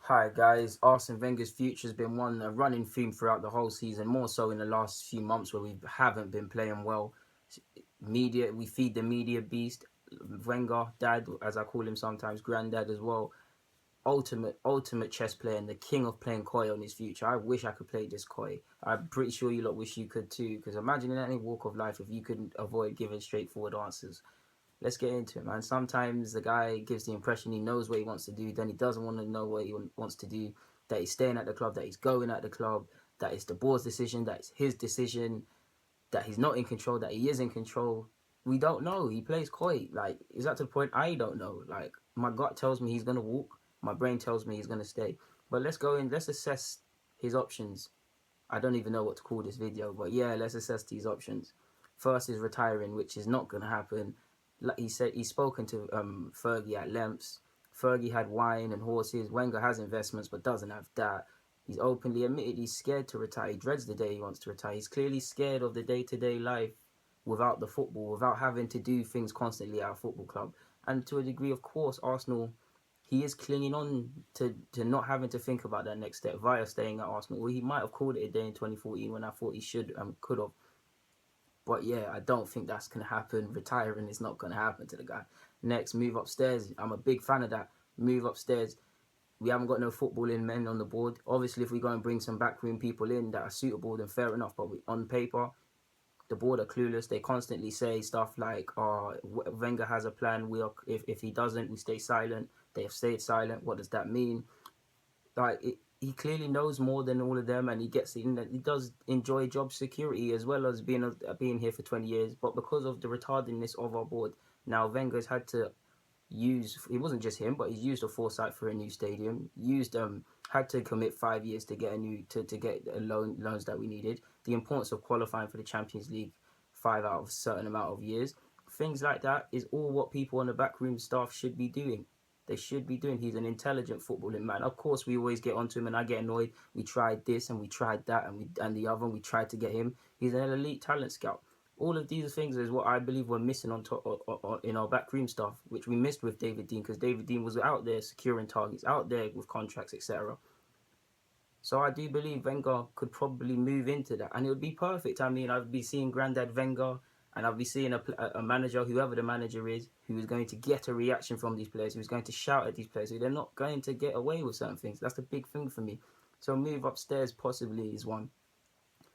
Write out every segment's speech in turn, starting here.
Hi guys, Arsene Wenger's future has been a running theme throughout the whole season, more so in the last few months where we haven't been playing well. Media, we feed the media beast. Wenger, dad, as I call him sometimes, granddad as well. Ultimate chess player and the king of playing koi on his future. I wish I could play this koi. I'm pretty sure you lot wish you could too, because imagine in any walk of life if you could avoid giving straightforward answers. Let's get into it, man. Sometimes the guy gives the impression he knows what he wants to do, then he doesn't want to know what he wants to do, that he's staying at the club, that he's going at the club, that it's the board's decision, that it's his decision, that he's not in control, that he is in control. We don't know. He plays coy. Like, is that to the point I don't know? Like, my gut tells me he's going to walk, my brain tells me he's going to stay. But let's go in, let's assess his options. I don't even know what to call this video, but yeah, let's assess these options. First is retiring, which is not going to happen. Like he said, he's spoken to Fergie at lengths. Fergie had wine and horses. Wenger has investments, but doesn't have that. He's openly admitted he's scared to retire. He dreads the day he wants to retire. He's clearly scared of the day-to-day life without the football, without having to do things constantly at a football club. And to a degree, of course, Arsenal, he is clinging on to not having to think about that next step via staying at Arsenal. Well, he might have called it a day in 2014 when I thought he should and could have. But yeah, I don't think that's going to happen. Retiring is not going to happen to the guy. Next, move upstairs. I'm a big fan of that. Move upstairs. We haven't got no footballing men on the board. Obviously, if we go and bring some backroom people in that are suitable, then fair enough. But on paper, the board are clueless. They constantly say stuff like, "Oh, Wenger has a plan. If he doesn't, we stay silent." They have stayed silent. What does that mean? He clearly knows more than all of them, and he gets in that he does enjoy job security as well as being here for 20 years. But because of the retardedness of our board, now Wenger's had to use. It wasn't just him, but he's used a foresight for a new stadium. Had to commit 5 years to get to get loans that we needed. The importance of qualifying for the Champions League 5 out of a certain amount of years. Things like that is all what people on the backroom staff should be doing. They should be doing. He's an intelligent footballing man. Of course, we always get onto him, and I get annoyed. We tried this and we tried that, and the other, and we tried to get him. He's an elite talent scout. All of these things is what I believe we're missing on top in our backroom stuff, which we missed with David Dean, because David Dean was out there securing targets, out there with contracts, etc. So I do believe Wenger could probably move into that, and it would be perfect. I mean, I'd be seeing Granddad Wenger, and I'd be seeing a manager, whoever the manager is, who is going to get a reaction from these players, who's going to shout at these players, who they're not going to get away with certain things. That's the big thing for me. So move upstairs possibly is one.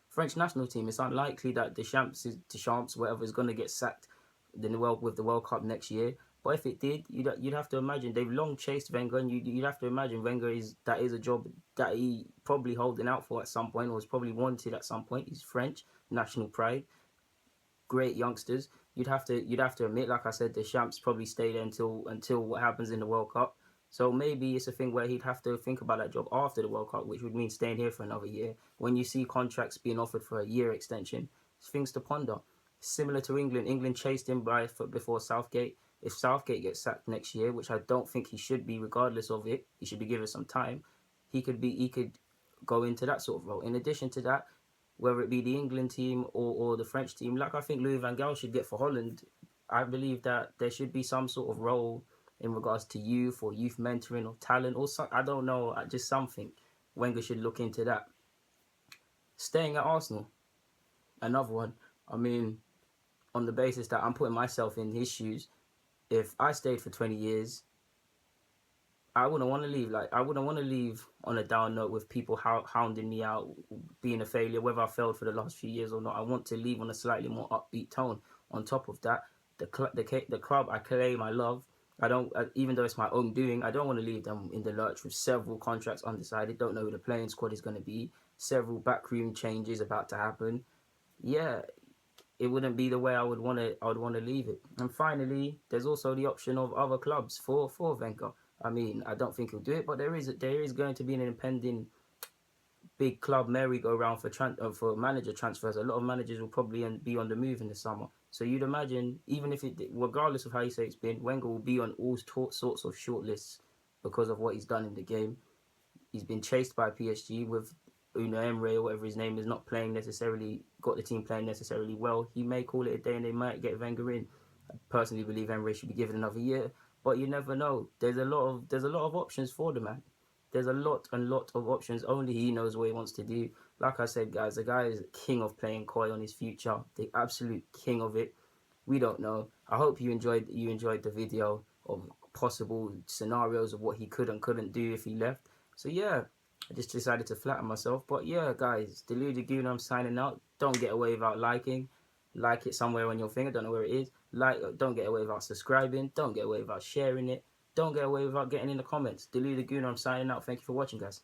French national team, it's unlikely that Deschamps, whatever, is going to get sacked with the World Cup next year. But if it did, you'd have to imagine they've long chased Wenger, and you'd have to imagine Wenger is a job that he probably holding out for at some point, or was probably wanted at some point. He's French, national pride, great youngsters. You'd have to admit, like I said, Deschamps probably stay there until what happens in the World Cup. So maybe it's a thing where he'd have to think about that job after the World Cup, which would mean staying here for another year. When you see contracts being offered for a year extension, it's things to ponder. Similar to England, England chased him before Southgate. If Southgate gets sacked next year, which I don't think he should be, regardless of it, he should be given some time. He could go into that sort of role. In addition to that, whether it be the England team or the French team, like I think Louis van Gaal should get for Holland, I believe that there should be some sort of role in regards to youth or youth mentoring or talent or some, I don't know, just something. Wenger should look into that. Staying at Arsenal, another one. I mean, on the basis that I'm putting myself in his shoes, if I stayed for 20 years, I wouldn't want to leave. Like, I wouldn't want to leave on a down note with people hounding me out, being a failure, whether I failed for the last few years or not. I want to leave on a slightly more upbeat tone. On top of that, the club I claim I love, I don't, even though it's my own doing, I don't want to leave them in the lurch with several contracts undecided. Don't know who the playing squad is going to be. Several backroom changes about to happen. Yeah, it wouldn't be the way I would want to. I would want to leave it. And finally, there's also the option of other clubs for Wenger. I mean, I don't think he'll do it, but there is going to be an impending big club merry-go-round for manager transfers. A lot of managers will probably be on the move in the summer. So you'd imagine, even if regardless of how you say it's been, Wenger will be on all sorts of shortlists because of what he's done in the game. He's been chased by PSG with Unai Emery or whatever his name is not playing necessarily, got the team playing necessarily well. He may call it a day and they might get Wenger in. I personally believe Emery should be given another year, but you never know. There's a lot of options for the man. There's a lot and lot of options. Only he knows what he wants to do. Like I said, guys, the guy is king of playing coy on his future. The absolute king of it. We don't know. I hope you enjoyed the video of possible scenarios of what he could and couldn't do if he left. So yeah, I just decided to flatten myself. But yeah, guys, Deluded Goon, I'm signing out. Don't get away without liking. Like it somewhere on your finger. Don't know where it is. Like. Don't get away without subscribing. Don't get away without sharing it. Don't get away without getting in the comments. Deluded Goon, I'm signing out. Thank you for watching, guys.